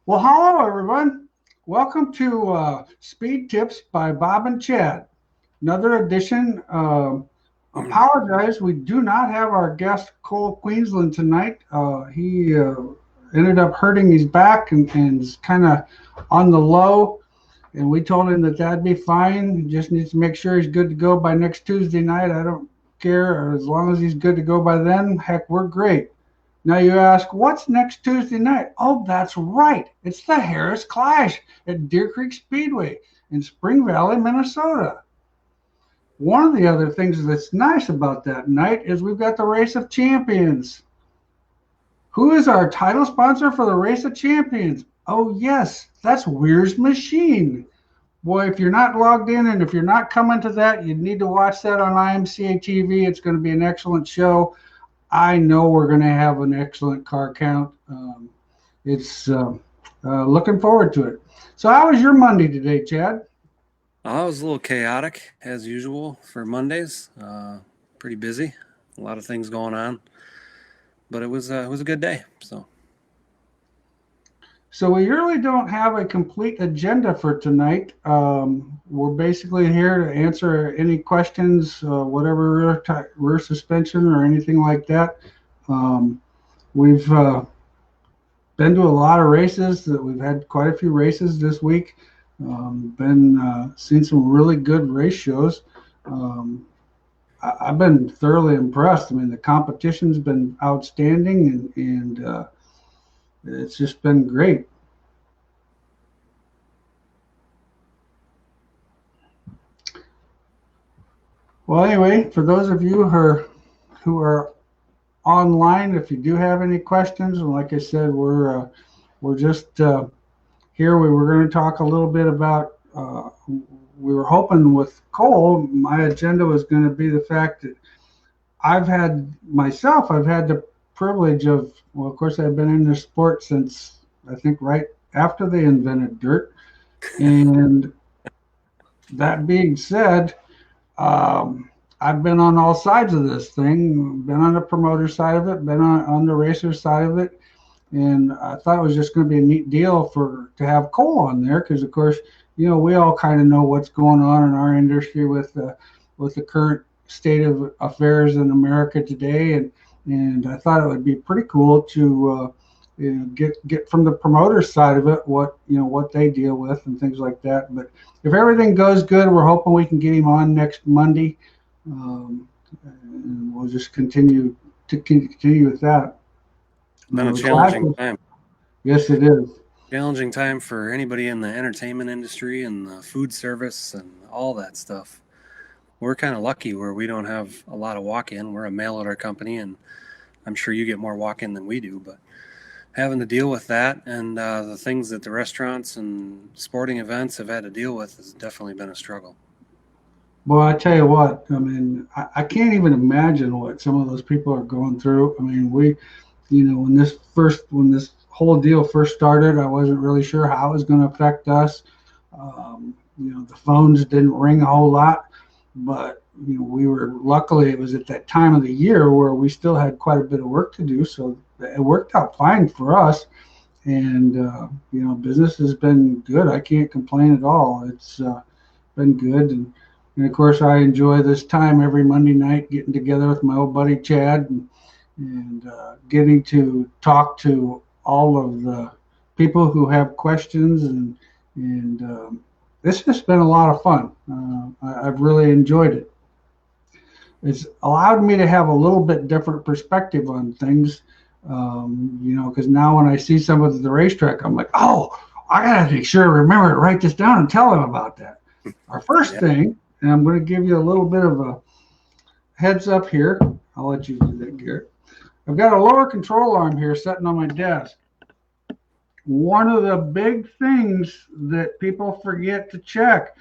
Well, hello, everyone. Welcome to Speed Tips by Bob and Chad. Another edition. Apologize, we do not have our guest Cole Queensland tonight. He ended up hurting his back and is kind of on the low. And we told him that that'd be fine. He just needs to make sure he's good to go by next Tuesday night. I don't care. As long as he's good to go by then, heck, we're great. Now you ask, what's next Tuesday night? Oh, that's right. It's the Harris Clash at Deer Creek Speedway in Spring Valley, Minnesota. One of the other things that's nice about that night is we've got the Race of Champions. Who is our title sponsor for the Race of Champions? Oh, yes, that's Weir's Machine. Boy, if you're not logged in and if you're not coming to that, you need to watch that on IMCA TV. It's going to be an excellent show. I know we're going to have an excellent car count. It's looking forward to it. So how was your Monday today, Chad? It was a little chaotic, as usual, for Mondays. Pretty busy. A lot of things going on. But it was a good day. So we really don't have a complete agenda for tonight. We're basically here to answer any questions, whatever rear suspension or anything like that. We've been to a lot of races. We've had quite a few races this week. Seen some really good race shows. I've been thoroughly impressed. I mean, the competition's been outstanding, and it's just been great. Well, anyway, for those of you who are online, if you do have any questions, and like I said, we're just here. We were going to talk a little bit about. We were hoping with Cole, my agenda was going to be the fact that I've had the privilege of, well, of course, I've been in this sport since I think right after they invented dirt. And that being said, I've been on all sides of this thing, been on the promoter side of it, been on the racer side of it. And I thought it was just going to be a neat deal to have Cole on there because, of course, we all kind of know what's going on in our industry with the current state of affairs in America today. And I thought it would be pretty cool to get from the promoter side of it what they deal with and things like that. But if everything goes good, we're hoping we can get him on next Monday, and we'll just continue with that. It's been a challenging time. Yes, it is. Challenging time for anybody in the entertainment industry and the food service and all that stuff. We're kind of lucky where we don't have a lot of walk-in. We're a mail-order company, and I'm sure you get more walk-in than we do. But having to deal with that and the things that the restaurants and sporting events have had to deal with has definitely been a struggle. Well, I tell you what, I mean, I can't even imagine what some of those people are going through. I mean, when this whole deal first started, I wasn't really sure how it was going to affect us. The phones didn't ring a whole lot, but we were luckily it was at that time of the year where we still had quite a bit of work to do, so it worked out fine for us. And business has been good. I can't complain at all. It's been good, and of course I enjoy this time every Monday night getting together with my old buddy Chad and getting to talk to all of the people who have questions, and it's just been a lot of fun. I've really enjoyed it. It's allowed me to have a little bit different perspective on things, because now when I see someone at the racetrack, I'm like, oh, I gotta make sure I remember to write this down and tell them about that. Our first thing, and I'm going to give you a little bit of a heads up here. I'll let you do that, Garrett. I've got a lower control arm here sitting on my desk. One of the big things that people forget to check,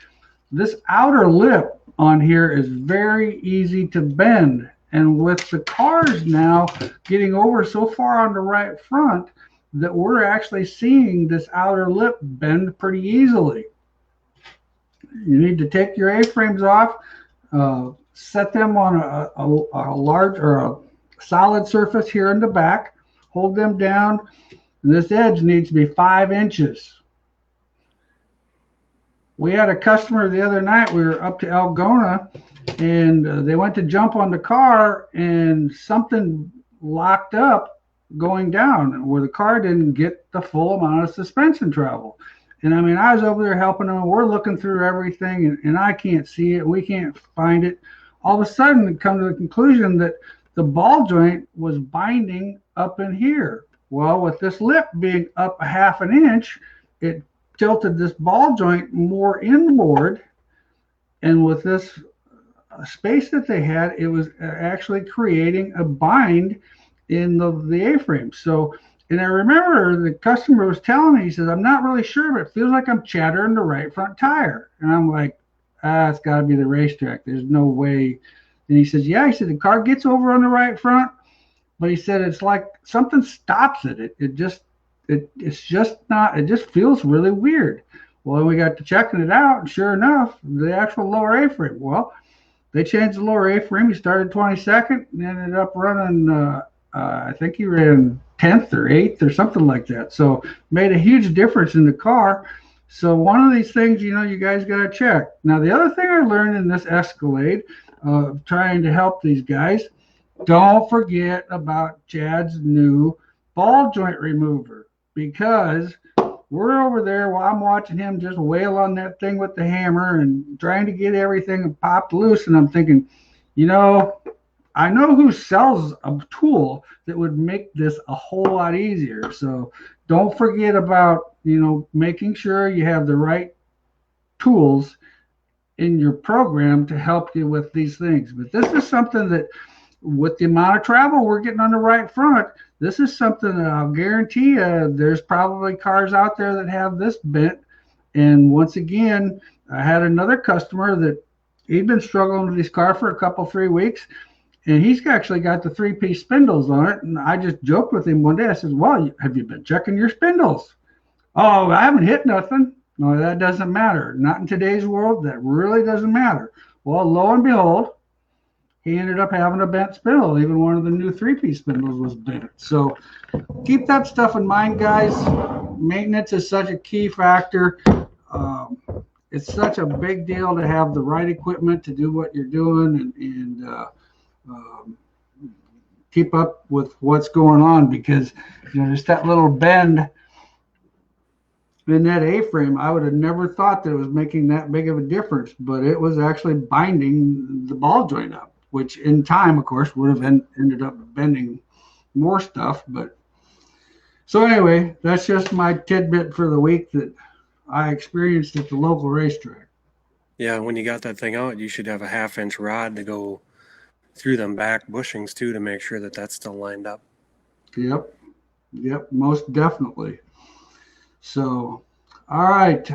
this outer lip on here is very easy to bend. And with the cars now getting over so far on the right front that we're actually seeing this outer lip bend pretty easily. You need to take your A-frames off, set them on a large or a solid surface here in the back, hold them down, and this edge needs to be 5 inches. We had a customer the other night. We were up to Algona, and they went to jump on the car, and something locked up going down where the car didn't get the full amount of suspension travel. And I mean, I was over there helping them. We're looking through everything, and I can't see it. We can't find it. All of a sudden, we come to the conclusion that the ball joint was binding up in here. Well, with this lip being up a half an inch, it tilted this ball joint more inboard, and with this space that they had, it was actually creating a bind in the A-frame. So, and I remember the customer was telling me, he says, I'm not really sure, but it feels like I'm chattering the right front tire. And I'm like, it's got to be the racetrack. There's no way. And he says, yeah, he said, the car gets over on the right front, but he said, it's like something stops it. It's just not, it just feels really weird. Well, we got to checking it out, and sure enough, the actual lower A-frame. Well, they changed the lower A-frame. He started 22nd and ended up running, I think he ran 10th or 8th or something like that. So made a huge difference in the car. So one of these things, you guys got to check. Now, the other thing I learned in this Escalade, trying to help these guys, don't forget about Chad's new ball joint remover, because we're over there while I'm watching him just wail on that thing with the hammer and trying to get everything popped loose. And I'm thinking, I know who sells a tool that would make this a whole lot easier. So don't forget about, making sure you have the right tools in your program to help you with these things. But this is something that, with the amount of travel we're getting on the right front, this is something that I'll guarantee you there's probably cars out there that have this bent. And once again, I had another customer that he'd been struggling with his car for a couple, 3 weeks, and he's actually got the 3-piece spindles on it. And I just joked with him one day. I said, well, have you been checking your spindles? Oh, I haven't hit nothing. No, that doesn't matter. Not in today's world. That really doesn't matter. Well, lo and behold, he ended up having a bent spindle. Even one of the new 3-piece spindles was bent. So keep that stuff in mind, guys. Maintenance is such a key factor. It's such a big deal to have the right equipment to do what you're doing, and keep up with what's going on, because just that little bend in that A-frame, I would have never thought that it was making that big of a difference, but it was actually binding the ball joint up, which in time, of course, would have ended up bending more stuff. But so anyway, that's just my tidbit for the week that I experienced at the local racetrack. Yeah, when you got that thing out, you should have a 1/2-inch rod to go through them back bushings too, to make sure that that's still lined up. Yep, most definitely. So, all right.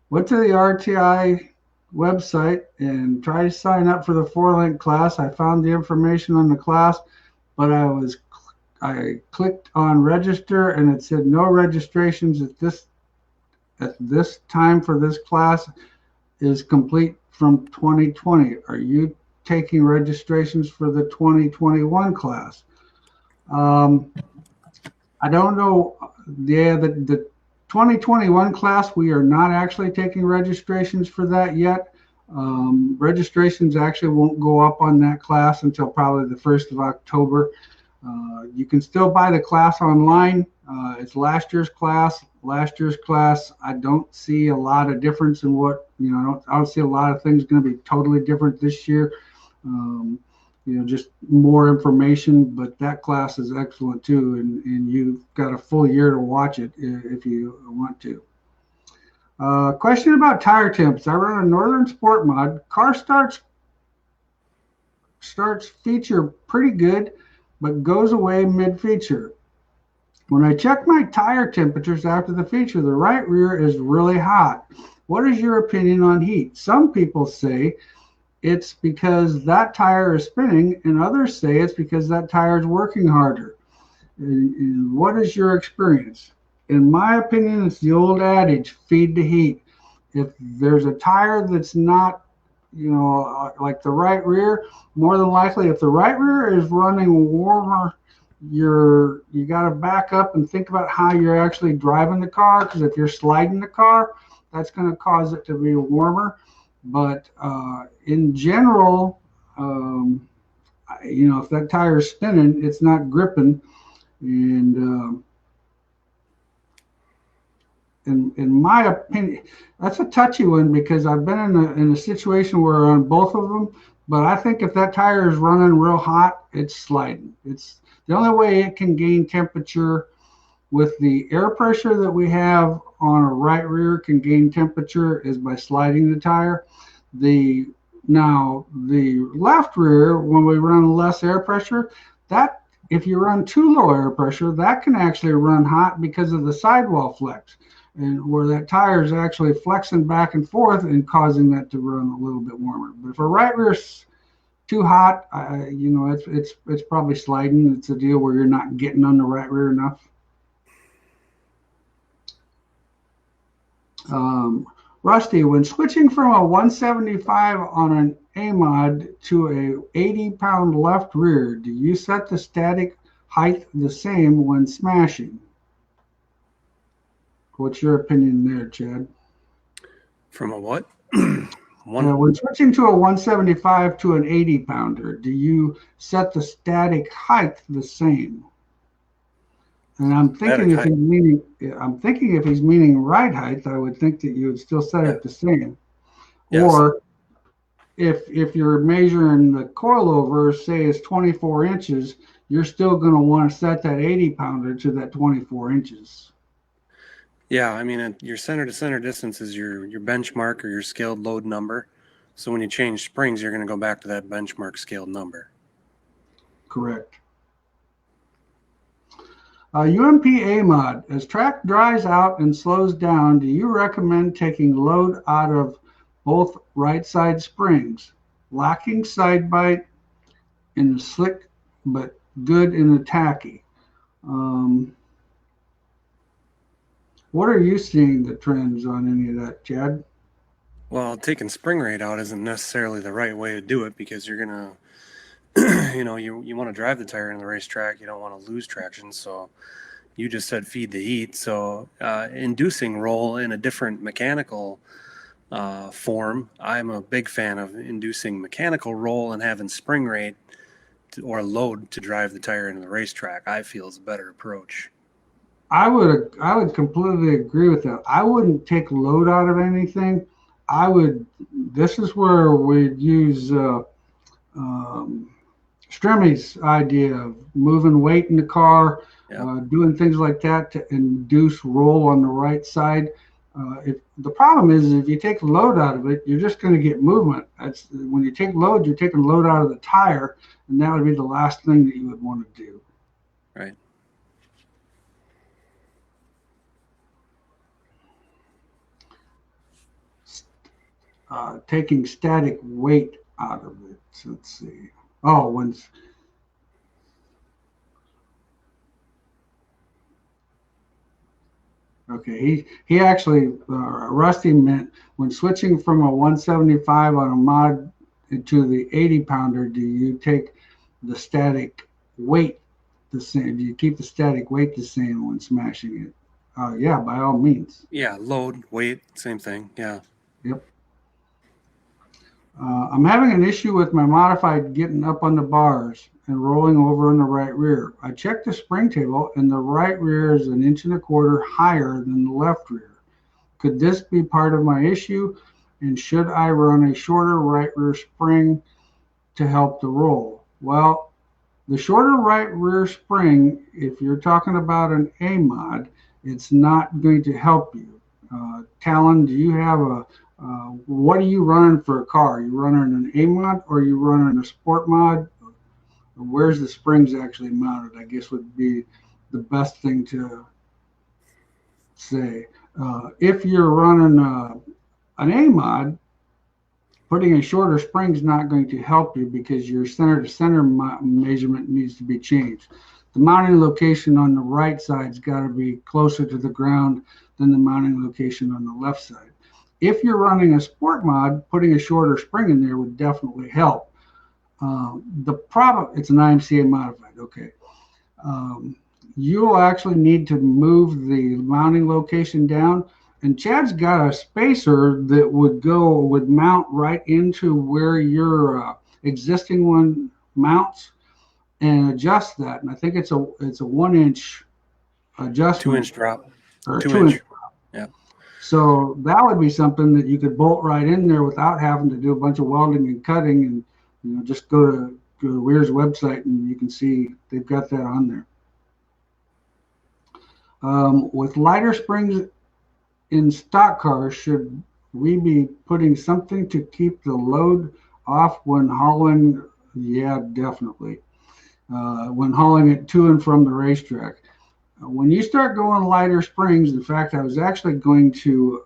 Went to the RTI website and tried to sign up for the 4-link class. I found the information on the class, but I clicked on register, and it said no registrations at this time for this class is complete from 2020. Are you taking registrations for the 2021 class? I don't know. Yeah, the 2021 class, we are not actually taking registrations for that yet. Registrations actually won't go up on that class until probably the 1st of October. You can still buy the class online. It's last year's class. Last year's class, I don't see a lot of difference in what, I don't see a lot of things going to be totally different this year. Just more information, but that class is excellent too, and you've got a full year to watch it if you want to. Question about tire temps. I run a Northern Sport Mod. Car starts feature pretty good, but goes away mid-feature. When I check my tire temperatures after the feature, the right rear is really hot. What is your opinion on heat? Some people say it's because that tire is spinning, and others say it's because that tire is working harder. And what is your experience? In my opinion, it's the old adage, feed the heat. If there's a tire that's not, like the right rear, more than likely, if the right rear is running warmer you got to back up and think about how you're actually driving the car, because if you're sliding the car, that's going to cause it to be warmer. But in general, if that tire is spinning, it's not gripping. And in my opinion, that's a touchy one, because I've been in a situation where on both of them. But I think if that tire is running real hot, it's sliding. It's the only way it can gain temperature with the air pressure that we have on a right rear can gain temperature is by sliding the tire. The Now the left rear, when we run less air pressure, that if you run too low air pressure, that can actually run hot because of the sidewall flex, and where that tire is actually flexing back and forth and causing that to run a little bit warmer. But if a right rear's too hot, it's probably sliding. It's a deal where you're not getting on the right rear enough. Rusty, when switching from a 175 on an A mod to a 80-pound left rear, do you set the static height the same when smashing? What's your opinion there, Chad? From a what? When switching to a 175 to an 80-pounder, do you set the static height the same? And I'm thinking if he's meaning ride height, I would think that you would still set it the same. Yes. Or if you're measuring the coilover, say it's 24 inches, you're still going to want to set that 80-pounder to that 24 inches. Yeah, I mean, your center to center distance is your benchmark or your scaled load number. So when you change springs, you're going to go back to that benchmark scaled number. Correct. UMP A mod, as track dries out and slows down, do you recommend taking load out of both right side springs? Lacking side bite in the slick, but good in the tacky. What are you seeing the trends on any of that, Chad? Well, taking spring rate out isn't necessarily the right way to do it, because you're going to you want to drive the tire in the racetrack. You don't want to lose traction. So you just said feed the heat. So inducing roll in a different mechanical form. I'm a big fan of inducing mechanical roll and having spring rate or load to drive the tire into the racetrack. I feel is a better approach. I would completely agree with that. I wouldn't take load out of anything. This is where we'd use Stremmy's idea of moving weight in the car, doing things like that to induce roll on the right side. The problem is if you take load out of it, you're just going to get movement. When you take load, you're taking load out of the tire, and that would be the last thing that you would want to do. Right. Taking static weight out of it. So let's see. Oh, okay. He actually Rusty meant when switching from a 175 on a mod to the 80-pounder, do you take the static weight the same? Do you keep the static weight the same when smashing it? Yeah, by all means. Yeah, load, weight, same thing. Yeah. Yep. I'm having an issue with my modified getting up on the bars and rolling over in the right rear. I checked the spring table and the right rear is 1.25 inches higher than the left rear. Could this be part of my issue? And should I run a shorter right rear spring to help the roll? Well, the shorter right rear spring, if you're talking about an A mod, it's not going to help you. Talon, do you have what are you running for a car? Are you running an A mod or are you running a sport mod? Where's the springs actually mounted? I guess would be the best thing to say. If you're running an A mod, putting a shorter spring is not going to help you because your center to center measurement needs to be changed. The mounting location on the right side's got to be closer to the ground than the mounting location on the left side. If you're running a sport mod, putting a shorter spring in there would definitely help. The problem, it's an IMCA modified, okay. um, you'll actually need to move the mounting location down. And Chad's got a spacer that would mount right into where your existing one mounts and adjust that. And I think it's a 1 inch Two adjustment inch drop, or two 2 inch. inch. Yeah. So that would be something that you could bolt right in there without having to do a bunch of welding and cutting, and just go to Weir's website and you can see they've got that on there. With lighter springs in stock cars, should we be putting something to keep the load off when hauling? Yeah, definitely. When hauling it to and from the racetrack. When you start going lighter springs, in fact, I was actually going to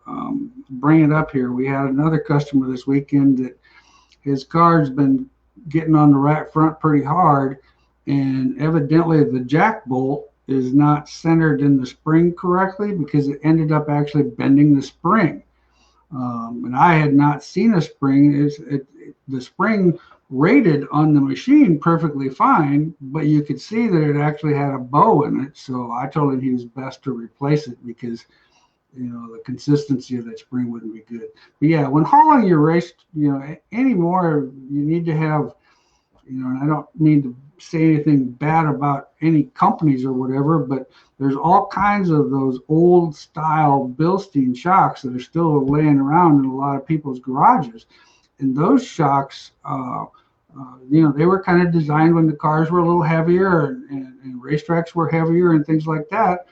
bring it up here. We had another customer this weekend that his car's been getting on the right front pretty hard, and evidently the jack bolt is not centered in the spring correctly because it ended up actually bending the spring. And I had not seen a spring. The spring rated on the machine perfectly fine, but you could see that it actually had a bow in it. So I told him he was best to replace it because the consistency of that spring wouldn't be good. But yeah, when hauling your race, anymore, you need to have, and I don't mean to say anything bad about any companies or whatever, but there's all kinds of those old style Bilstein shocks that are still laying around in a lot of people's garages. And those shocks, they were kind of designed when the cars were a little heavier and racetracks were heavier and things like that.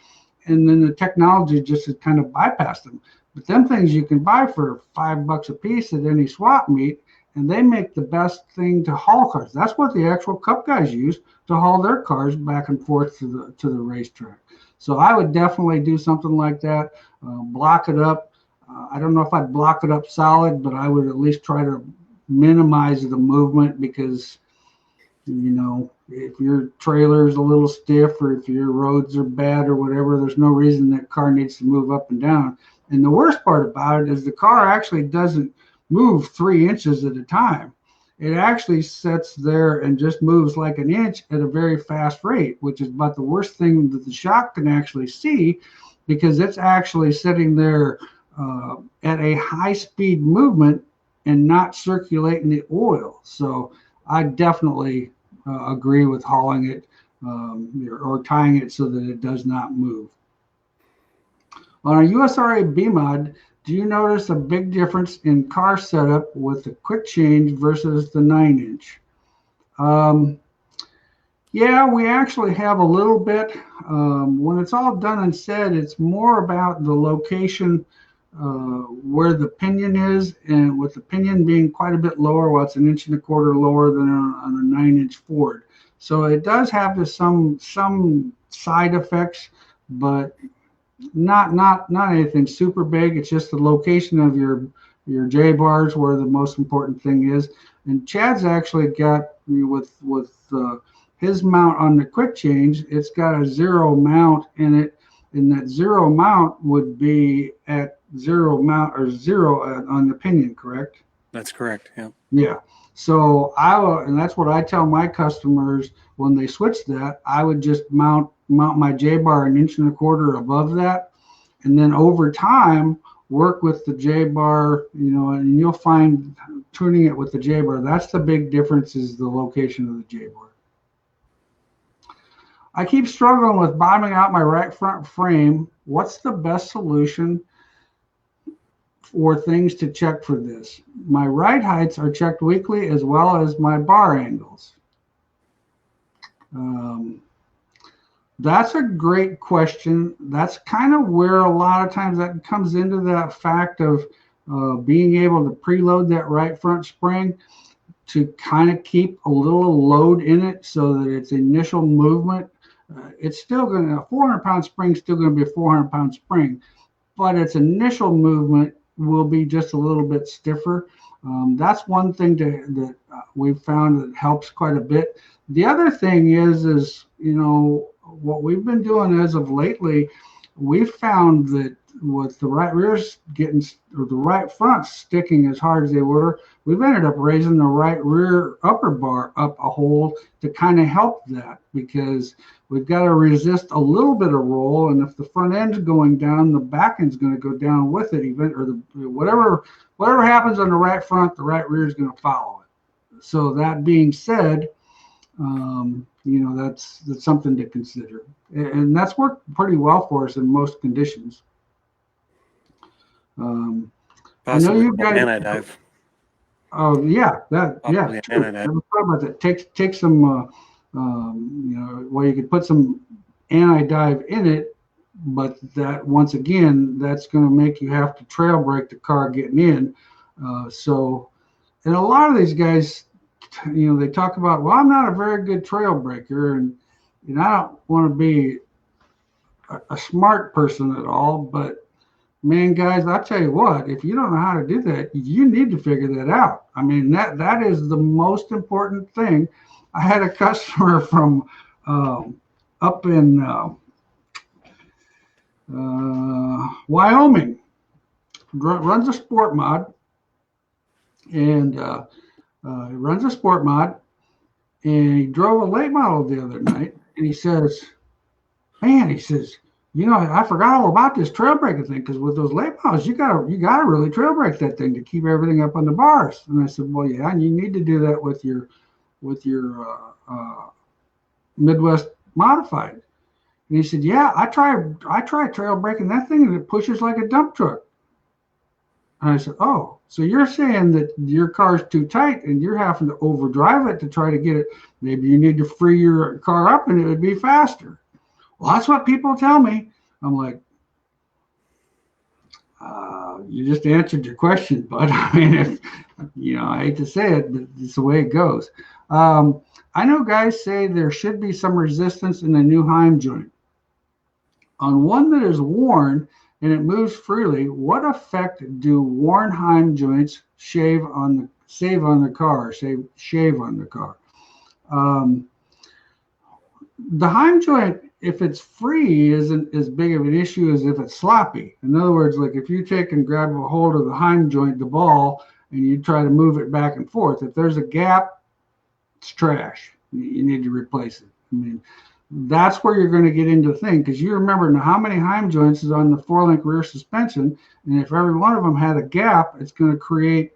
And then the technology just had kind of bypassed them. But them things you can buy for $5 a piece at any swap meet, and they make the best thing to haul cars. That's what the actual Cup guys use to haul their cars back and forth to the racetrack. So I would definitely do something like that. Block it up. I don't know if I'd block it up solid, but I would at least try to minimize the movement because if your trailer is a little stiff or if your roads are bad or whatever, there's no reason that car needs to move up and down. And the worst part about it is the car actually doesn't move 3 inches at a time. It actually sits there and just moves like an inch at a very fast rate, which is about the worst thing that the shock can actually see because it's actually sitting there at a high speed movement and not circulating the oil. So I definitely agree with hauling it or tying it so that it does not move. On a USRA B-Mod, do you notice a big difference in car setup with the quick change versus the 9-inch? Yeah, we actually have a little bit. When it's all done and said, it's more about the location where the pinion is, and with the pinion being quite a bit lower, well, it's 1.25 inches lower than on a 9-inch Ford. So it does have some side effects, but not anything super big. It's just the location of your J bars where the most important thing is. And Chad's actually got with his mount on the quick change, it's got a zero mount in it, and that zero mount would be at zero mount or zero on the pinion, correct? That's correct. Yeah. Yeah. So and that's what I tell my customers when they switch that. I would just mount my J bar 1.25 inches above that, and then over time work with the J bar. And you'll find tuning it with the J bar. That's the big difference, is the location of the J bar. I keep struggling with bottoming out my right front frame. What's the best solution for things to check for this? My ride heights are checked weekly as well as my bar angles. That's a great question. That's kind of where a lot of times that comes into that fact of being able to preload that right front spring to kind of keep a little load in it so that its initial movement, it's still going to, a 400-pound spring is still going to be a 400-pound spring, but its initial movement will be just a little bit stiffer. That's one thing that we've found that helps quite a bit. The other thing is what we've been doing as of lately, we've found that the right rears getting, or the right fronts sticking as hard as they were, we've ended up raising the right rear upper bar up a hole to kind of help that, because we've got to resist a little bit of roll, and if the front end's going down, the back end's going to go down with it, even, or whatever happens on the right front, the right rear is going to follow it. So that being said, that's something to consider, and that's worked pretty well for us in most conditions. I know Possibly you an guys. anti-dive. Oh yeah, Possibly an true. anti-dive. Never thought about that. Take some, well, you could put some anti-dive in it, but that, once again, that's going to make you have to trail brake the car getting in. And a lot of these guys, they talk about, well, I'm not a very good trail breaker, and I don't want to be a smart person at all, but man, guys, I tell you what, if you don't know how to do that, you need to figure that out. I mean, that is the most important thing. I had a customer from up in Wyoming, runs a sport mod, and runs a sport mod, and he drove a late model the other night, and he says, man, he says, I forgot all about this trail braking thing, because with those late models, you gotta really trail brake that thing to keep everything up on the bars. And I said, well, yeah, and you need to do that with your Midwest modified. And he said, yeah, I tried trail braking that thing, and it pushes like a dump truck. And I said, oh, so you're saying that your car's too tight and you're having to overdrive it to try to get it. Maybe you need to free your car up and it would be faster. Well, that's what people tell me. I'm like, you just answered your question, bud. I mean, I hate to say it, but it's the way it goes. I know guys say there should be some resistance in the new Heim joint. On one that is worn and it moves freely, what effect do worn Heim joints shave on the car? The Heim joint, if it's free, isn't as big of an issue as if it's sloppy. In other words, like if you take and grab a hold of the Heim joint, the ball, and you try to move it back and forth, if there's a gap, it's trash. You need to replace it. I mean, that's where you're going to get into the thing, because you remember now how many Heim joints is on the 4-link rear suspension, and if every one of them had a gap, it's going to create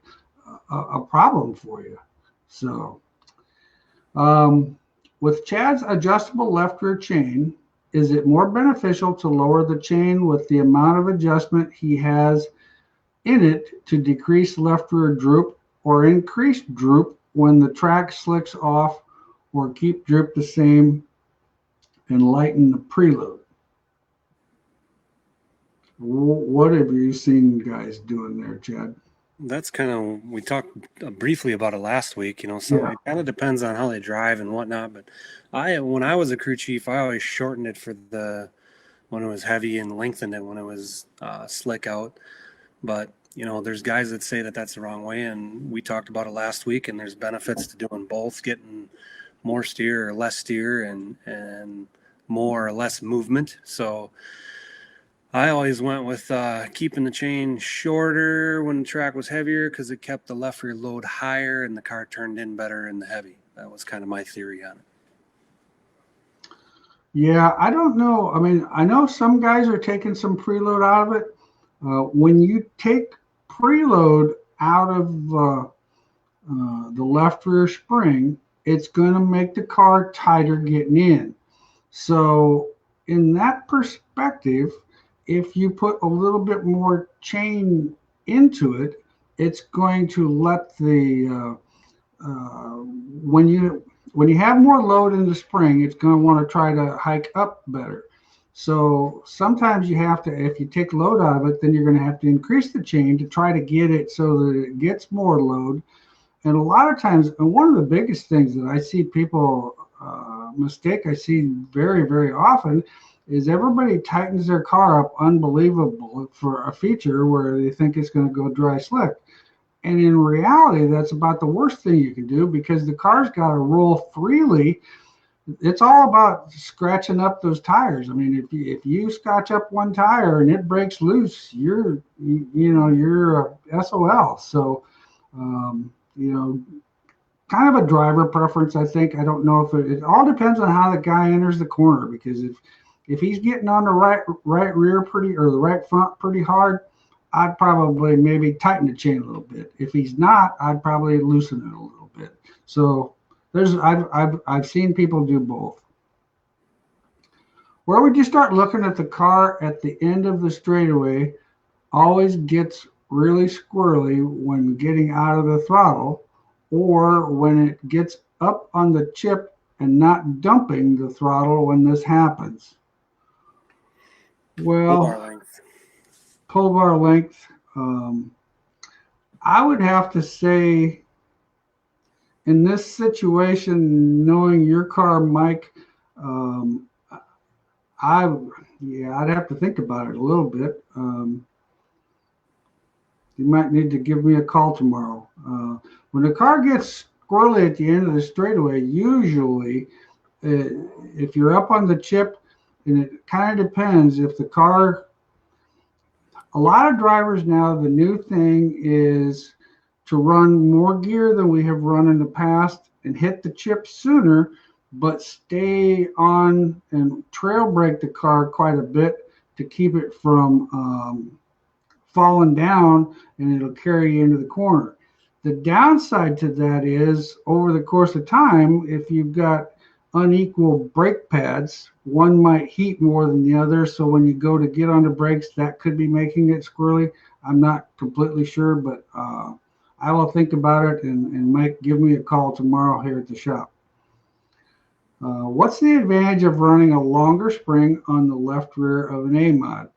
a problem for you. So, with Chad's adjustable left rear chain, is it more beneficial to lower the chain with the amount of adjustment he has in it to decrease left rear droop, or increase droop when the track slicks off, or keep droop the same and lighten the preload? What have you seen guys doing there, Chad? That's kind of, we talked briefly about it last week, so yeah. It kind of depends on how they drive and whatnot. But when I was a crew chief, I always shortened it for when it was heavy and lengthened it when it was slick out. But, there's guys that say that that's the wrong way. And we talked about it last week, and there's benefits to doing both, getting more steer or less steer and more or less movement. So I always went with keeping the chain shorter when the track was heavier, because it kept the left rear load higher and the car turned in better in the heavy. That was kind of my theory on it. Yeah, I don't know. I mean, I know some guys are taking some preload out of it. When you take preload out of the left rear spring, it's going to make the car tighter getting in. So in that perspective, if you put a little bit more chain into it, it's going to let the when you have more load in the spring, it's going to want to try to hike up better. So sometimes you have to, if you take load out of it, then you're going to have to increase the chain to try to get it so that it gets more load. And a lot of times, and one of the biggest things that I see people mistake, I see very, very often, is everybody tightens their car up unbelievable for a feature where they think it's going to go dry slick. And in reality, that's about the worst thing you can do, because the car's got to roll freely it's all about scratching up those tires. I mean, if you scotch up one tire and it breaks loose, you're a SOL. So, you know, kind of a driver preference, I think. I don't know if it all depends on how the guy enters the corner, because if he's getting on the right rear pretty, or the right front pretty hard, I'd probably maybe tighten the chain a little bit. If he's not, I'd probably loosen it a little bit. So I've seen people do both. Where would you start looking at the car at the end of the straightaway always gets really squirrely when getting out of the throttle, or when it gets up on the chip and not dumping the throttle when this happens? Full bar Well, length. pull bar length. Um, I would have to say, in this situation, knowing your car, Mike, um, I yeah, I'd have to think about it a little bit. You might need to give me a call tomorrow. When the car gets squirrely at the end of the straightaway, usually, if you're up on the chip, and it kind of depends if the car. A lot of drivers now, the new thing is to run more gear than we have run in the past and hit the chip sooner, but stay on and trail brake the car quite a bit to keep it from falling down, and it'll carry you into the corner. The downside to that is, over the course of time, if you've got unequal brake pads, one might heat more than the other. So when you go to get on the brakes, that could be making it squirrely. I'm not completely sure, but I will think about it, and Mike, give me a call tomorrow here at the shop. What's the advantage of running a longer spring on the left rear of an A mod?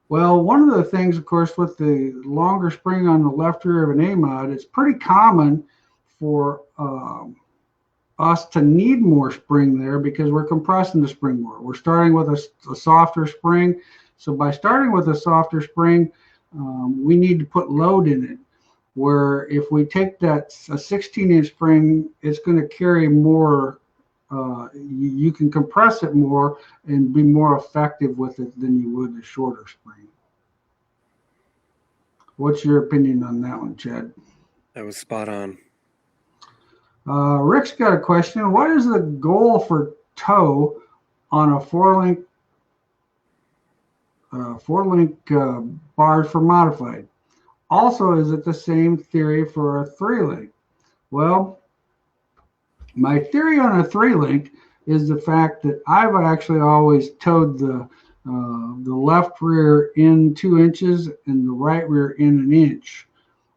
Well, one of the things, of course, with the longer spring on the left rear of an A mod, it's pretty common for us to need more spring there, because we're compressing the spring more. We're starting with a softer spring. So by starting with a softer spring, we need to put load in it. Where if we take that a 16-inch spring, it's going to carry more. You can compress it more and be more effective with it than you would a shorter spring. What's your opinion on that one, Chad? That was spot on. Rick's got a question. What is the goal for tow on a four link bars for modified? Also, is it the same theory for a 3-link? Well, my theory on a 3-link is the fact that I've actually always towed the left rear in 2 inches and the right rear in an inch.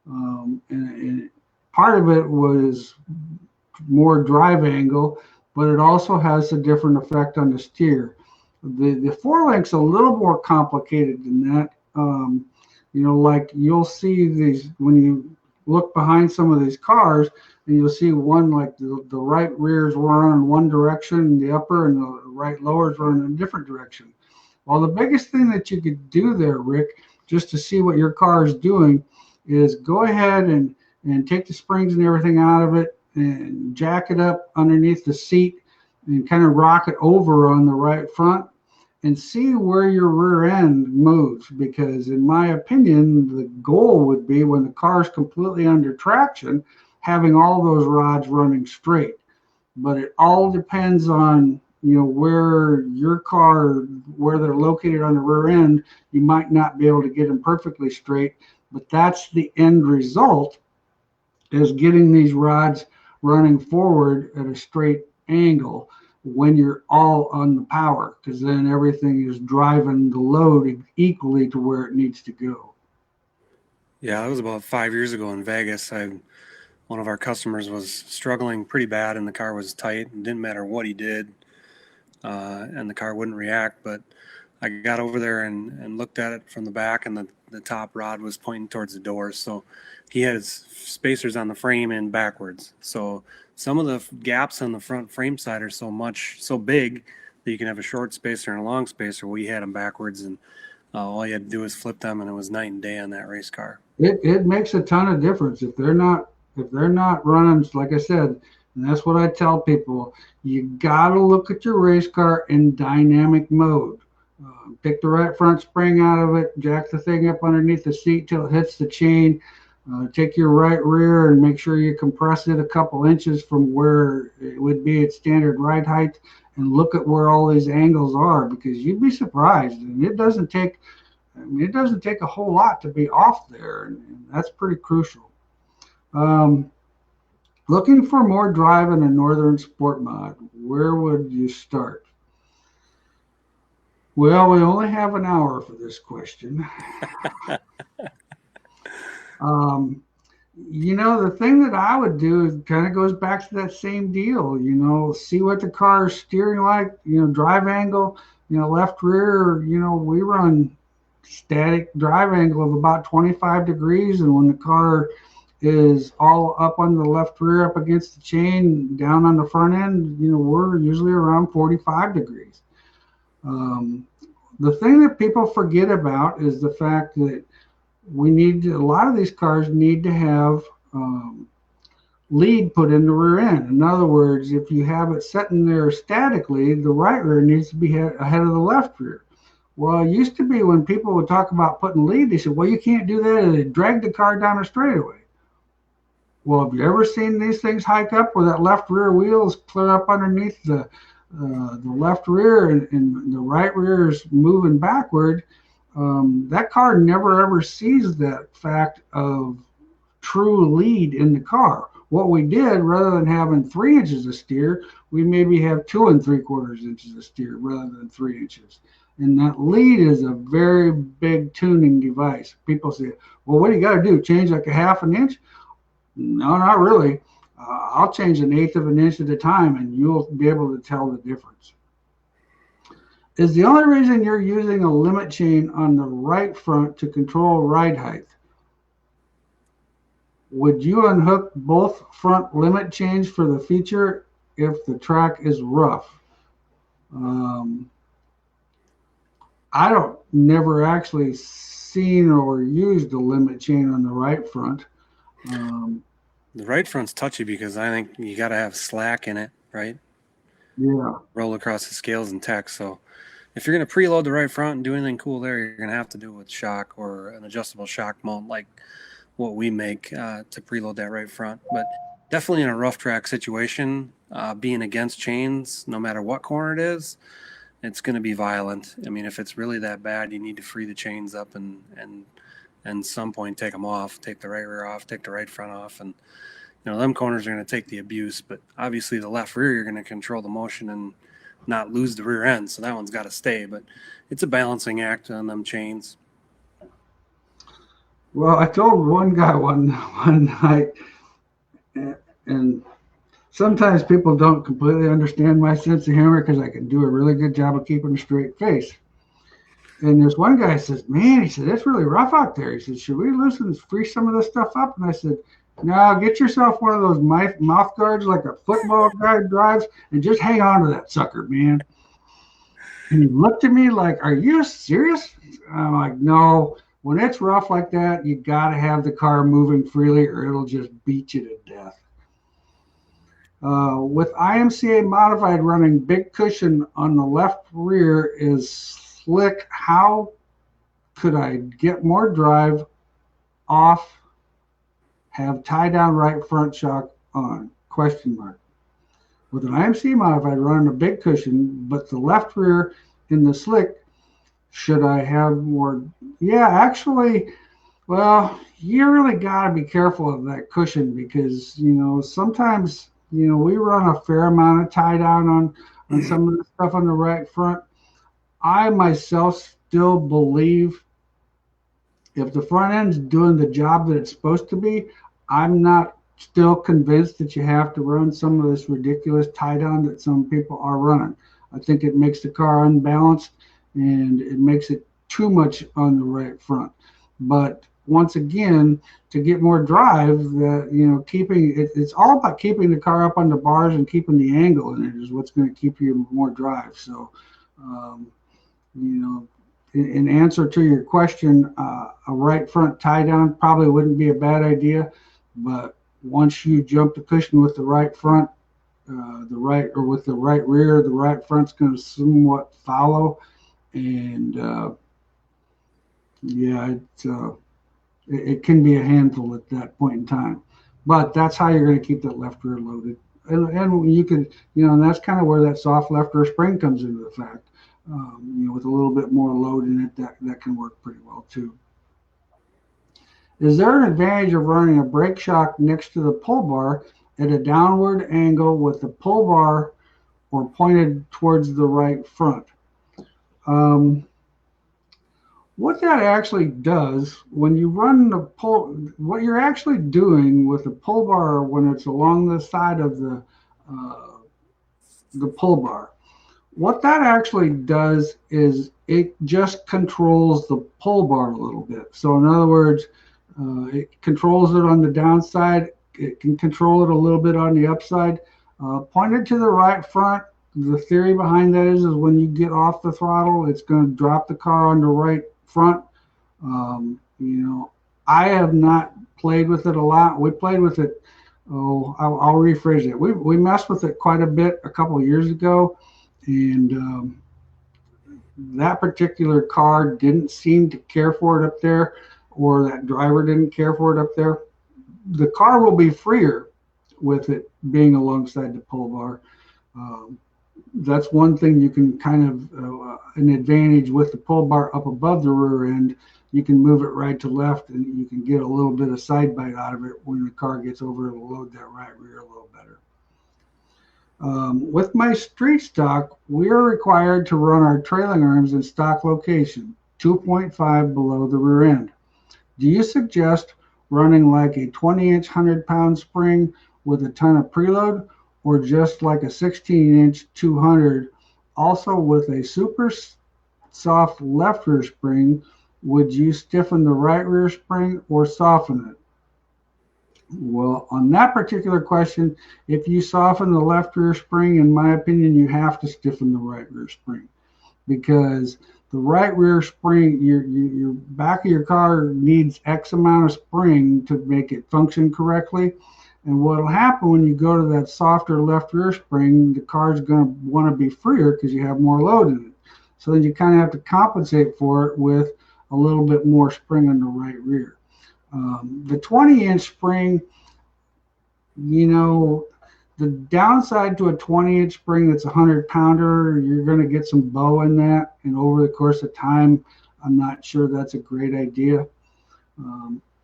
And part of it was more drive angle, but it also has a different effect on the steer. The 4-link's a little more complicated than that. Like you'll see these when you look behind some of these cars, and you'll see one like the right rears run in one direction, and the upper and the right lowers run in a different direction. Well, the biggest thing that you could do there, Rick, just to see what your car is doing, is go ahead and take the springs and everything out of it and jack it up underneath the seat and kind of rock it over on the right front and see where your rear end moves. Because in my opinion, the goal would be, when the car is completely under traction, having all those rods running straight. But it all depends on where your car, where they're located on the rear end. You might not be able to get them perfectly straight, but that's the end result, is getting these rods running forward at a straight angle when you're all on the power, because then everything is driving the load equally to where it needs to go. Yeah, that was about 5 years ago in Vegas. One of our customers was struggling pretty bad, and the car was tight, and didn't matter what he did, and the car wouldn't react. But I got over there and looked at it from the back, and the top rod was pointing towards the doors. So he had his spacers on the frame in backwards. So some of the gaps on the front frame side are so big that you can have a short spacer and a long spacer. We had them backwards, and all you had to do was flip them, and it was night and day on that race car. It makes a ton of difference if they're not running, like I said. And that's what I tell people. You got to look at your race car in dynamic mode. Pick the right front spring out of it, jack the thing up underneath the seat till it hits the chain. Take your right rear and make sure you compress it a couple inches from where it would be at standard ride height, and look at where all these angles are, because you'd be surprised. And it doesn't take a whole lot to be off there, and that's pretty crucial. Um, Looking for more drive in a Northern Sport mod, where would you start? Well, we only have an hour for this question. Um, the thing that I would do is kind of goes back to that same deal. See what the car is steering like. Drive angle. Left rear. We run static drive angle of about 25 degrees, and when the car is all up on the left rear up against the chain, down on the front end, we're usually around 45 degrees. Um, the thing that people forget about is the fact that a lot of these cars need to have lead put in the rear end. In other words, if you have it sitting there statically, the right rear needs to be ahead of the left rear. Well, it used to be when people would talk about putting lead, they said, well, you can't do that, and they drag the car down a straightaway. Well, have you ever seen these things hike up where that left rear wheel is clear up underneath the left rear, and the right rear is moving backward? That car never ever sees that fact of true lead in the car. What we did, rather than having 3 inches of steer, we maybe have 2 3/4 inches of steer rather than 3 inches. And that lead is a very big tuning device. People say, well, what do you got to do? Change like a half an inch? No, not really. I'll change an eighth of an inch at a time, and you'll be able to tell the difference. Is the only reason you're using a limit chain on the right front to control ride height? Would you unhook both front limit chains for the feature if the track is rough? Um, I don't never actually seen or used a limit chain on the right front. Um, The right front's touchy because I think you got to have slack in it, right? yeah. Roll across the scales and tech. So if you're going to preload the right front and do anything cool there, you're going to have to do it with shock or an adjustable shock mount like what we make to preload that right front. But definitely in a rough track situation, being against chains, no matter what corner it is, it's going to be violent. I mean, if it's really that bad, you need to free the chains up and some point take them off, take the right rear off, take the right front off, and them corners are going to take the abuse. But obviously the left rear, you're going to control the motion and not lose the rear end, so that one's got to stay. But it's a balancing act on them chains. Well, I told one guy one night, and sometimes people don't completely understand my sense of humor because I can do a really good job of keeping a straight face. And there's one guy says, "Man," he said, "it's really rough out there." He said, "Should we loosen and free some of this stuff up?" And I said, "No, get yourself one of those mouth guards like a football guy drives, and just hang on to that sucker, man." And he looked at me like, "Are you serious?" I'm like, "No. When it's rough like that, you got to have the car moving freely, or it'll just beat you to death." With IMCA modified running big cushion on the left rear is slick, how could I get more drive off, have tie down right front shock on? Question mark. With an IMC modified running a big cushion, but the left rear in the slick, should I have more? Yeah, actually, well, you really got to be careful of that cushion because, sometimes, we run a fair amount of tie down on some of the stuff on the right front. I myself still believe if the front end's doing the job that it's supposed to be, I'm not still convinced that you have to run some of this ridiculous tie down that some people are running. I think it makes the car unbalanced and it makes it too much on the right front. But once again, to get more drive, it's all about keeping the car up on the bars and keeping the angle in it is what's going to keep you more drive. So, in answer to your question, a right front tie down probably wouldn't be a bad idea, but once you jump the cushion with the right front, the right or with the right rear, the right front's going to somewhat follow, and yeah, it can be a handful at that point in time. But that's how you're going to keep that left rear loaded. And you can, and that's kind of where that soft left rear spring comes into effect. With a little bit more load in it, that can work pretty well too. Is there an advantage of running a brake shock next to the pull bar at a downward angle with the pull bar or pointed towards the right front? Um, what that actually does when you run the pull, what you're actually doing with the pull bar when it's along the side of uh, the pull bar, what that actually does is it just controls the pull bar a little bit. So in other words, it controls it on the downside. It can control it a little bit on the upside. Pointed to the right front. The theory behind that is when you get off the throttle, it's going to drop the car on the right front. I have not played with it a lot. We played with it. Oh, I'll rephrase it. We messed with it quite a bit a couple of years ago, and that particular car didn't seem to care for it up there, or that driver didn't care for it up there. The car will be freer with it being alongside the pull bar. Um, that's one thing you can kind of an advantage with the pull bar up above the rear end. You can move it right to left, and you can get a little bit of side bite out of it when the car gets over. It'll load that right rear a little better. With my street stock, we are required to run our trailing arms in stock location, 2.5 below the rear end. Do you suggest running like a 20-inch 100-pound spring with a ton of preload, or just like a 16-inch 200, also with a super soft left rear spring? Would you stiffen the right rear spring or soften it? Well, on that particular question, if you soften the left rear spring, in my opinion, you have to stiffen the right rear spring, because the right rear spring, your back of your car needs X amount of spring to make it function correctly. And what will happen when you go to that softer left rear spring, the car's going to want to be freer because you have more load in it. So then you kind of have to compensate for it with a little bit more spring on the right rear. The 20-inch spring, the downside to a 20-inch spring that's a 100-pounder, you're going to get some bow in that. And over the course of time, I'm not sure that's a great idea.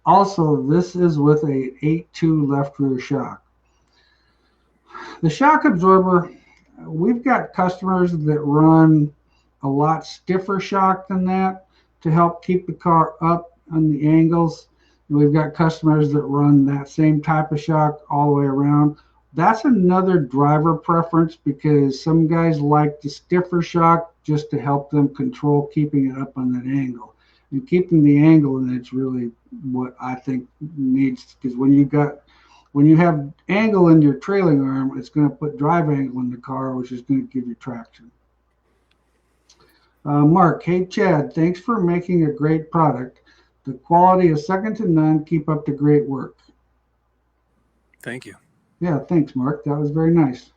Also, this is with a 8.2 left rear shock. The shock absorber, we've got customers that run a lot stiffer shock than that to help keep the car up on the angles. And we've got customers that run that same type of shock all the way around. That's another driver preference, because some guys like the stiffer shock just to help them control keeping it up on that angle. And keeping the angle in it's really what I think needs, because when you have angle in your trailing arm, it's going to put drive angle in the car, which is going to give you traction. Mark, hey Chad, thanks for making a great product. The quality is second to none. Keep up the great work. Thank you. Yeah, thanks, Mark. That was very nice.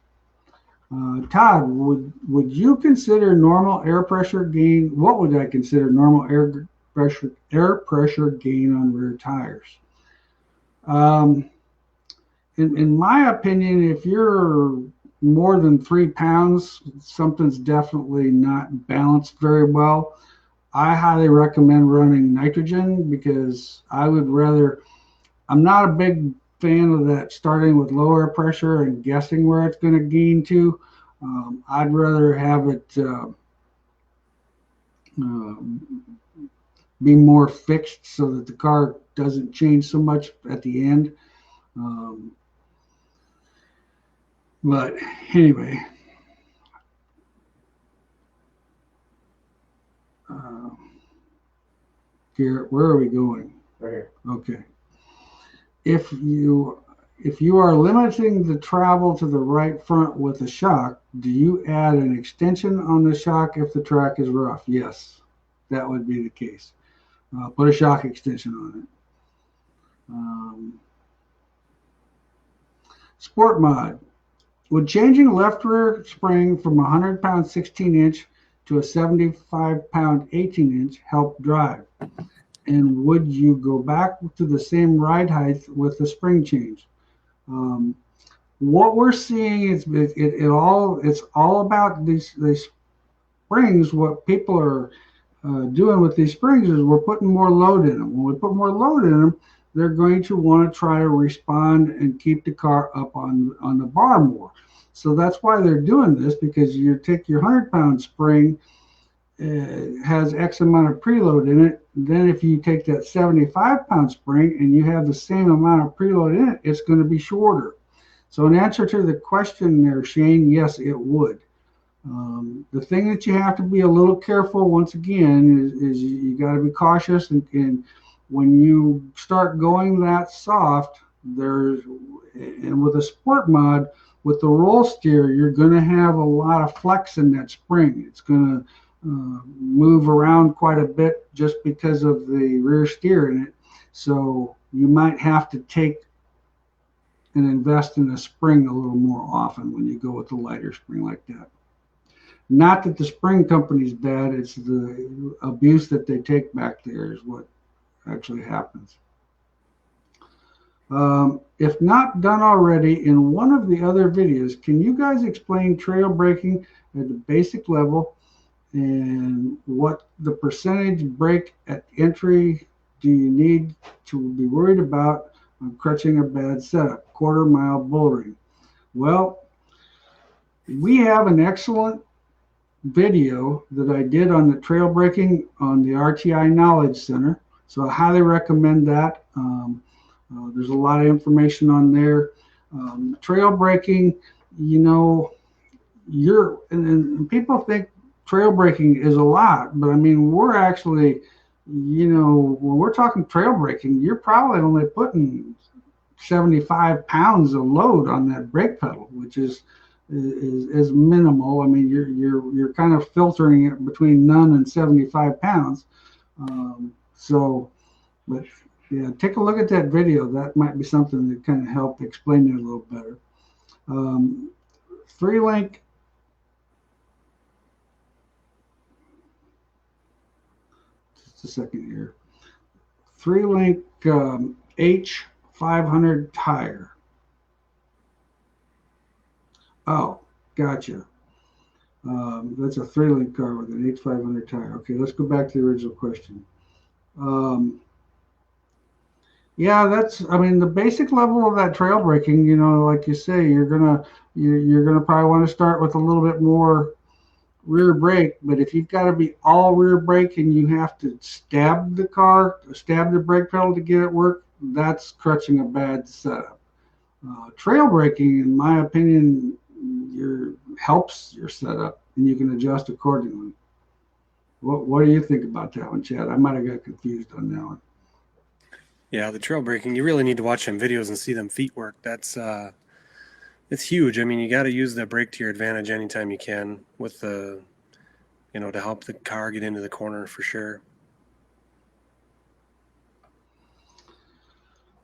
Todd, would you consider normal air pressure gain? What would I consider normal air pressure gain on rear tires? In my opinion, if you're more than 3 pounds, something's definitely not balanced very well. I highly recommend running nitrogen, because I'm not a big fan of that starting with lower pressure and guessing where it's going to gain to. I'd rather have it be more fixed so that the car doesn't change so much at the end. But anyway, Garrett, where are we going? Right here. Okay. If you are limiting the travel to the right front with a shock, do you add an extension on the shock if the track is rough? Yes, that would be the case. Put a shock extension on it. Sport mod. Would changing left rear spring from a 100-pound 16-inch to a 75-pound 18-inch help drive? And would you go back to the same ride height with the spring change? Um, what we're seeing is it's all about these springs. What people are doing with these springs is we're putting more load in them. When we put more load in them, they're going to want to try to respond and keep the car up on the bar more. So that's why they're doing this, because you take your 100-pound spring, has X amount of preload in it. Then if you take that 75-pound spring and you have the same amount of preload in it, it's going to be shorter. So in answer to the question there, Shane, yes, it would. The thing that you have to be a little careful, once again, is you got to be cautious. And when you start going that soft, and with a sport mod, with the roll steer, you're going to have a lot of flex in that spring. It's going to move around quite a bit just because of the rear steer in it. So you might have to take and invest in a spring a little more often when you go with a lighter spring like that. Not that the spring company's bad, it's the abuse that they take back there is what actually happens. If not done already, in one of the other videos, can you guys explain trail braking at the basic level and what the percentage brake at entry do you need to be worried about on crutching a bad setup, quarter-mile bouldering? Well, we have an excellent video that I did on the trail braking on the RTI Knowledge Center, so I highly recommend that. There's a lot of information on there. Trail braking, you know, and people think trail braking is a lot, but I mean, we're actually, you know, when we're talking trail braking, you're probably only putting 75 pounds of load on that brake pedal, which is minimal. I mean, you're kind of filtering it between none and 75 pounds. But yeah, take a look at that video. That might be something that kind of help explain it a little better. 3-link. Just a second here. 3-link H500 tire. Oh, gotcha. That's a 3-link car with an H500 tire. Okay, let's go back to the original question. Yeah, I mean, the basic level of that trail braking, you know, like you say, you're gonna probably want to start with a little bit more rear brake. But if you've got to be all rear brake and you have to stab the brake pedal to get it work, that's crutching a bad setup. Trail braking, in my opinion, helps your setup, and you can adjust accordingly. What do you think about that one, Chad? I might have got confused on that one. Yeah, the trail braking, you really need to watch them videos and see them feet work. It's huge. I mean, you got to use the brake to your advantage anytime you can with to help the car get into the corner for sure.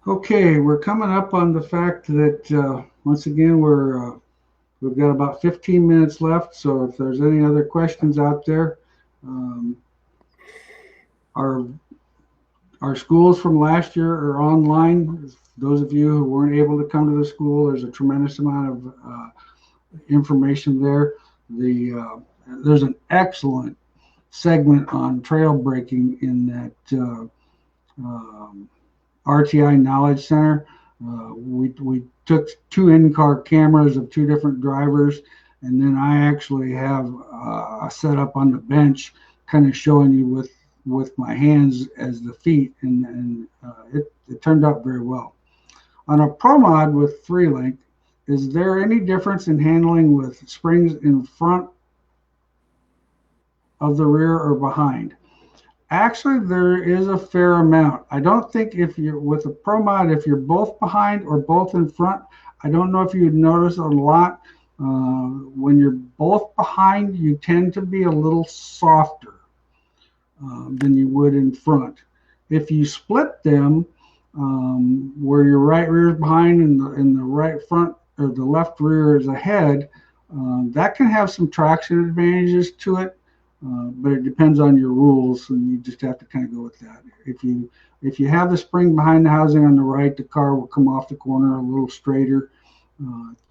Okay, we're coming up on the fact that once again we've got about 15 minutes left. So if there's any other questions out there, our schools from last year are online. Those of you who weren't able to come to the school, there's a tremendous amount of information there. There's an excellent segment on trail braking in that RTI Knowledge Center. We took 2 in-car cameras of 2 different drivers, and then I actually have a setup on the bench, kind of showing you with my hands as the feet, and it turned out very well. On a Pro Mod with 3-link, is there any difference in handling with springs in front of the rear or behind? Actually, there is a fair amount. I don't think if you're with a Pro Mod, if you're both behind or both in front, I don't know if you'd notice a lot. When you're both behind, you tend to be a little softer than you would in front. If you split them, where your right rear is behind and the right front or the left rear is ahead, that can have some traction advantages to it, but it depends on your rules, and you just have to kind of go with that. If you have the spring behind the housing on the right, the car will come off the corner a little straighter.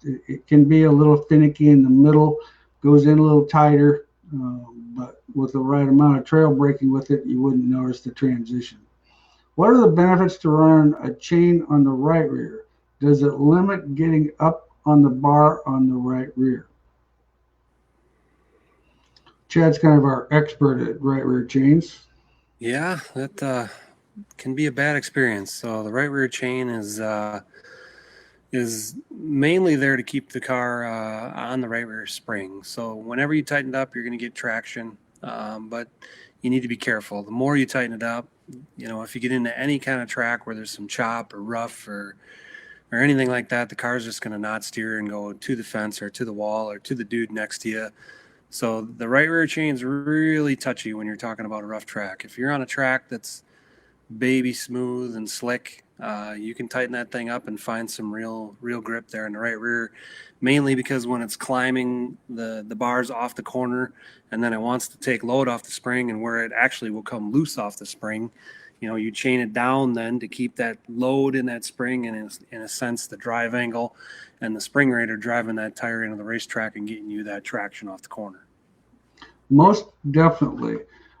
It can be a little finicky in the middle, goes in a little tighter, but with the right amount of trail braking with it, you wouldn't notice the transition. What are the benefits to run a chain on the right rear? Does it limit getting up on the bar on the right rear? Chad's kind of our expert at right rear chains. Yeah, that can be a bad experience. So the right rear chain is mainly there to keep the car on the right rear spring. So whenever you tighten it up, you're going to get traction, but you need to be careful. The more you tighten it up, if you get into any kind of track where there's some chop or rough or anything like that, the car's just going to not steer and go to the fence or to the wall or to the dude next to you. So the right rear chain's really touchy when you're talking about a rough track. If you're on a track that's baby smooth and slick, you can tighten that thing up and find some real grip there in the right rear, mainly because when it's climbing the bars off the corner and then it wants to take load off the spring, and where it actually will come loose off the spring, you chain it down then to keep that load in that spring, and in a sense the drive angle and the spring rate are driving that tire into the racetrack and getting you that traction off the corner. Most definitely.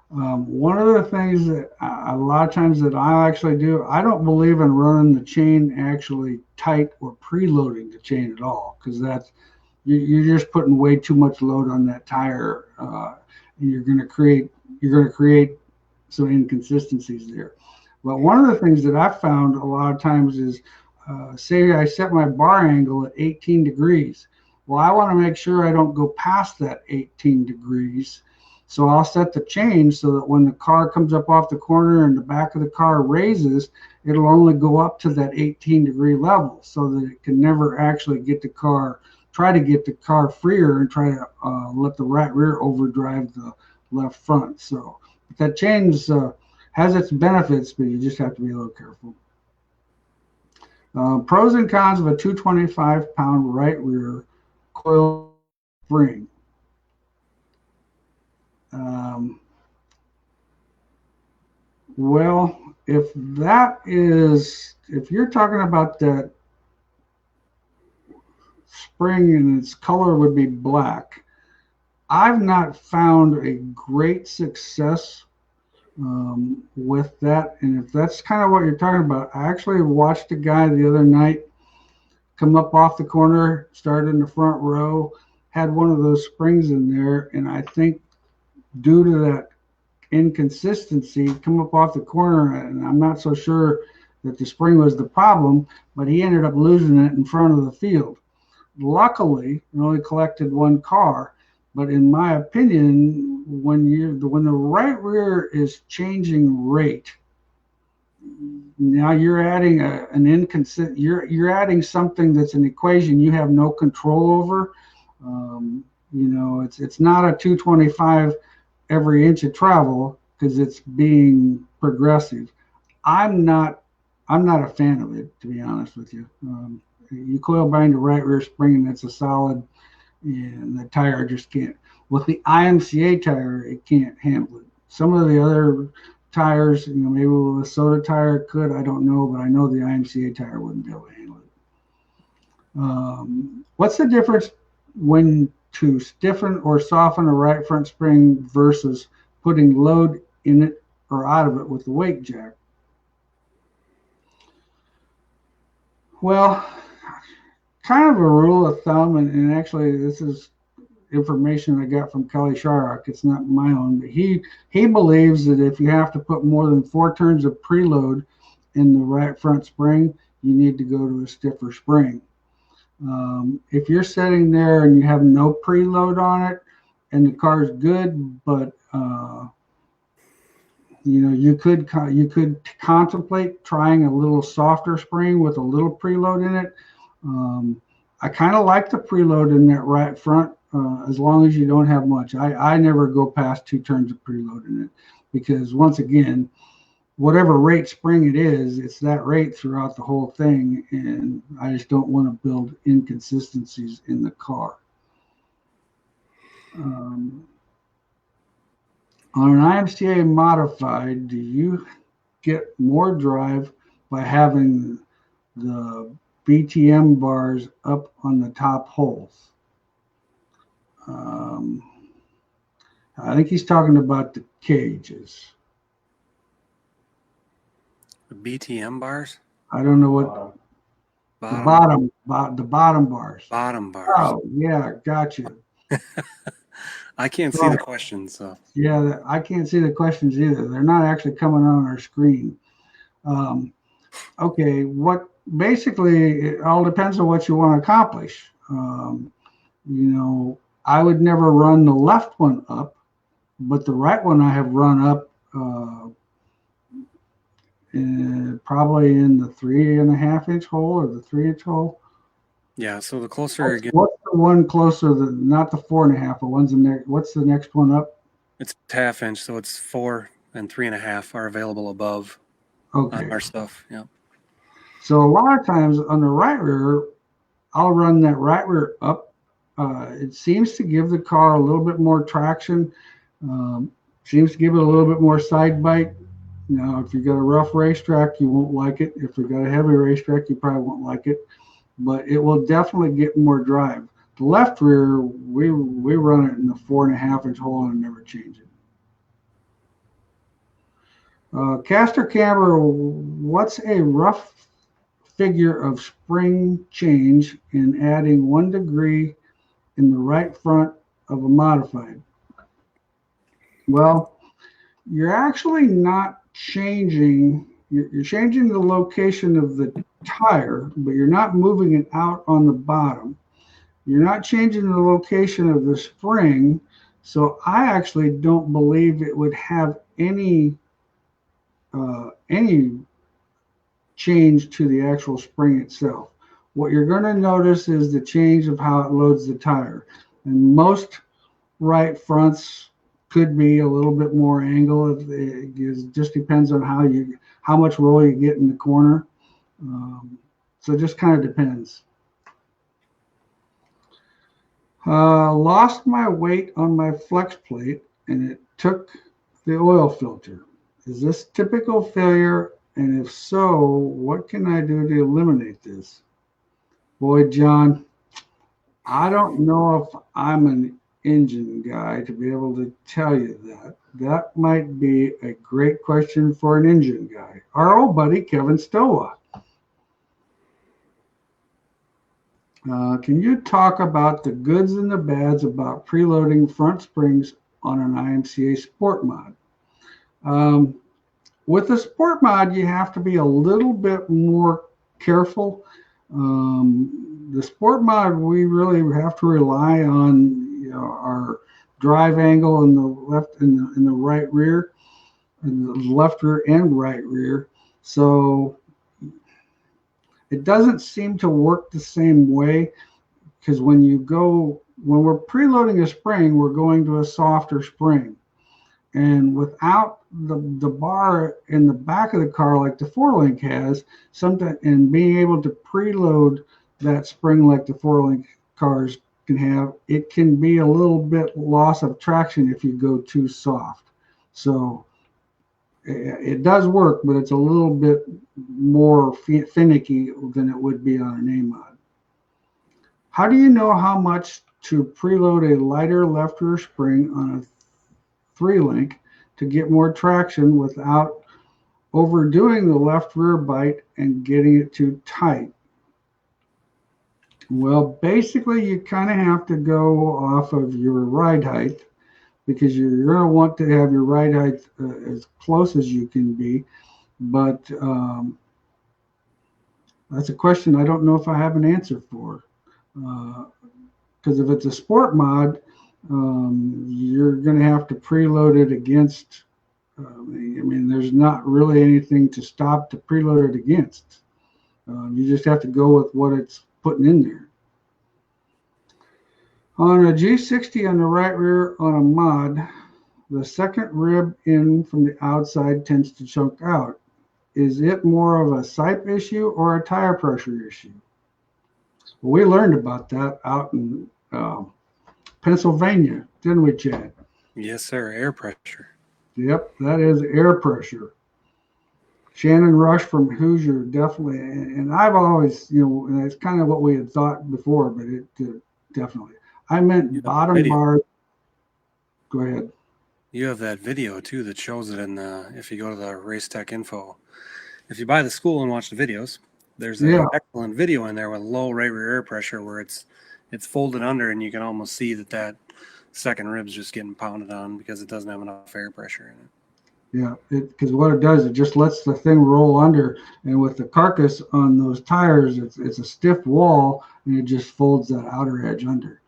One of the things that a lot of times that I actually do, I don't believe in running the chain actually tight or preloading the chain at all, because you're just putting way too much load on that tire, and you're going to create some inconsistencies there. But one of the things that I've found a lot of times is, say I set my bar angle at 18 degrees. Well, I want to make sure I don't go past that 18 degrees. So I'll set the chain so that when the car comes up off the corner and the back of the car raises, it'll only go up to that 18-degree level, so that it can never actually try to get the car freer and try to let the right rear overdrive the left front. So that change has its benefits, but you just have to be a little careful. Pros and cons of a 225-pound right rear coil spring. Well, if you're talking about that spring and its color would be black, I've not found a great success with that. And if that's kind of what you're talking about, I actually watched a guy the other night come up off the corner, started in the front row, had one of those springs in there, and I think due to that inconsistency, come up off the corner, and I'm not so sure that the spring was the problem, but he ended up losing it in front of the field. Luckily, it only collected one car, but in my opinion, when the right rear is changing rate, now you're adding you're adding something that's an equation you have no control over. It's not a 225 every inch of travel, because it's being progressive. I'm not a fan of it, to be honest with you. You coil bind the right rear spring, and it's a solid, and the tire just can't. With the IMCA tire, it can't handle it. Some of the other tires, maybe with a soda tire could, I don't know, but I know the IMCA tire wouldn't be able to handle it. What's the difference when to stiffen or soften a right front spring versus putting load in it or out of it with the weight jack? Well, kind of a rule of thumb, and actually this is information I got from Kelly Sharrock. It's not my own, but he believes that if you have to put more than 4 turns of preload in the right front spring, you need to go to a stiffer spring. If you're sitting there and you have no preload on it and the car's good, but you could contemplate trying a little softer spring with a little preload in it. I kind of like the preload in that right front, as long as you don't have much. I never go past 2 turns of preload in it, because once again, whatever rate spring it is, it's that rate throughout the whole thing, and I just don't want to build inconsistencies in the car. Um, on an IMCA modified, do you get more drive by having the BTM bars up on the top holes? Um, I think he's talking about the cages. The BTM bars? I don't know what the Bottom bottom bars. bottom bars. Oh yeah, got you. I can't see the Sorry. question, so Yeah, I can't see the questions either. They're not actually coming on our screen. Um, okay, what basically it all depends on what you want to accomplish. You know, I would never run the left one up, but the right one I have run up probably in the 3.5 inch hole or the 3 inch hole. yeah. So the closer again, What's the one closer than not the 4.5, but one's the next? What's the next one up? it's half inch, so it's 4 and 3.5 are available above on Okay, our stuff. Yeah. so a lot of times on the right rear, I'll run that right rear up. It seems to give the car a little bit more traction. Seems to give it a little bit more side bite. Now, if you got a rough racetrack, you won't like it. If you got a heavy racetrack, you probably won't like it. But it will definitely get more drive. The left rear, we run it in the 4.5 inch hole and never change it. Caster camber, what's a rough figure of spring change in adding 1 degree in the right front of a modified? Well, you're actually not changing, you're changing the location of the tire, but you're not moving it out on the bottom. You're not changing the location of the spring. So I actually don't believe it would have any change to the actual spring itself. What you're going to notice is the change of how it loads the tire. And most right fronts could be a little bit more angle. It just depends on how much roll you get in the corner. So it just kind of depends. Lost my weight on my flex plate and it took the oil filter. Is this typical failure? And if so, what can I do to eliminate this? Boy, John, I don't know if I'm an engine guy to be able to tell you that. That might be a great question for an engine guy. Our old buddy, Kevin Stowa. Can you talk about the goods and the bads about preloading front springs on an IMCA sport mod? With a sport mod, you have to be a little bit more careful. The sport mod, we really have to rely on our drive angle in the left in the right rear, in the left rear and right rear. So it doesn't seem to work the same way because when we're preloading a spring, we're going to a softer spring. And without the bar in the back of the car like the 4-link has, sometimes and being able to preload that spring like the 4-link cars can have, it can be a little bit loss of traction if you go too soft. So it does work, but it's a little bit more finicky than it would be on an A mod. How do you know how much to preload a lighter left rear spring on a 3-link to get more traction without overdoing the left rear bite and getting it too tight? Well, basically, you kind of have to go off of your ride height because you're going to want to have your ride height as close as you can be. But that's a question I don't know if I have an answer for. Because if it's a sport mod, you're going to have to preload it against. I mean, there's not really anything to stop to preload it against. You just have to go with what it's putting in there. On a G60 on the right rear on a mod, the second rib in from the outside tends to chunk out. Is it more of a sipe issue or a tire pressure issue? Well, we learned about that out in Pennsylvania, didn't we, Chad? Yes, sir. Air pressure. Yep, that is air pressure. Shannon Rush from Hoosier, definitely. And I've always, and it's kind of what we had thought before, but it definitely. I meant bottom Video. bar. Go ahead. You have that video too that shows it in the, if you go to the Race Tech info. If you buy the school and watch the videos, there's an Yeah, excellent video in there with low right rear air pressure where it's folded under and you can almost see that second rib's just getting pounded on because it doesn't have enough air pressure in it. yeah. Because what it does, it just lets the thing roll under, and with the carcass on those tires, it's a stiff wall, and it just folds that outer edge under.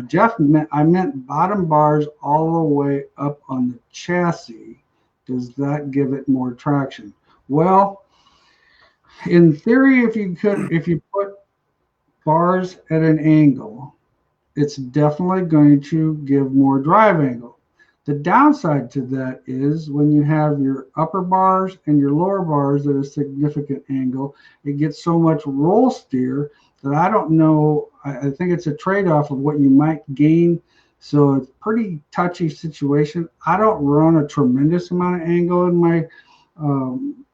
Jeff, I meant bottom bars all the way up on the chassis. Does that give it more traction? Well, in theory, if you put bars at an angle, it's definitely going to give more drive angle. The downside to that is when you have your upper bars and your lower bars at a significant angle, it gets so much roll steer that I don't know. I think it's a trade-off of what you might gain. So it's pretty touchy situation. I don't run a tremendous amount of angle in my um,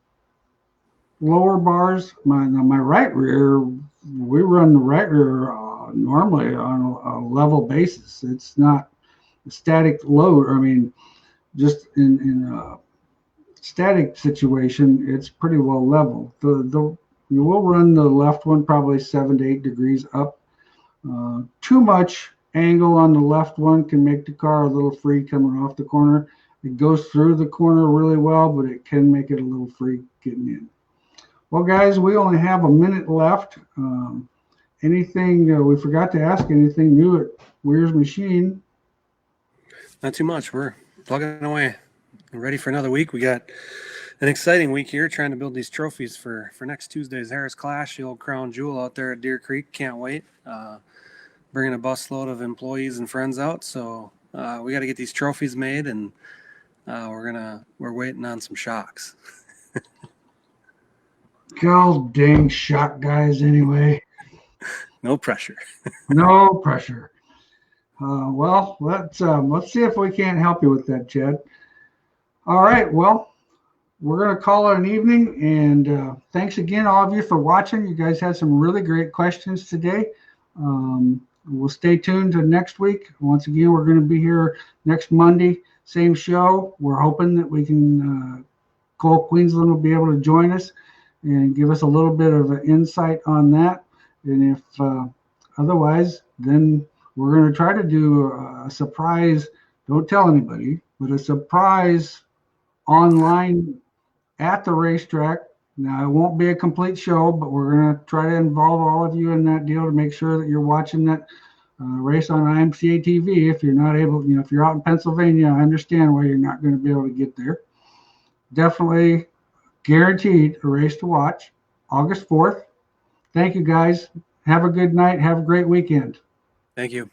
lower bars. My right rear, we run the right rear normally on a level basis. It's not a static load. I mean, just in a static situation, it's pretty well level. The you will run the left one probably 7 to 8 degrees up. Too much angle on the left one can make the car a little free coming off the corner. It goes through the corner really well, but it can make it a little free getting in. Well, guys, we only have a minute left. Anything we forgot to ask? Anything new at Weir's Machine? Not too much. We're plugging away. We're ready for another week. We got an exciting week here trying to build these trophies for next Tuesday's Harris Clash, the old crown jewel out there at Deer Creek. Can't wait. Bringing a busload of employees and friends out. So we got to get these trophies made, and we're waiting on some shocks. God dang shock guys anyway. No pressure. No pressure. Well, let's see if we can't help you with that, Chad. All right. Well, we're going to call it an evening, and thanks again, all of you, for watching. You guys had some really great questions today. We'll stay tuned to next week. Once again, we're going to be here next Monday, same show. We're hoping that we can, Cole Queensland will be able to join us and give us a little bit of an insight on that. And if otherwise, then we're going to try to do a surprise, don't tell anybody, but a surprise online at the racetrack. Now, it won't be a complete show, but we're going to try to involve all of you in that deal to make sure that you're watching that race on IMCA TV. If you're not able, if you're out in Pennsylvania, I understand why you're not going to be able to get there. Definitely guaranteed a race to watch, August 4th. Thank you, guys. Have a good night. Have a great weekend. Thank you.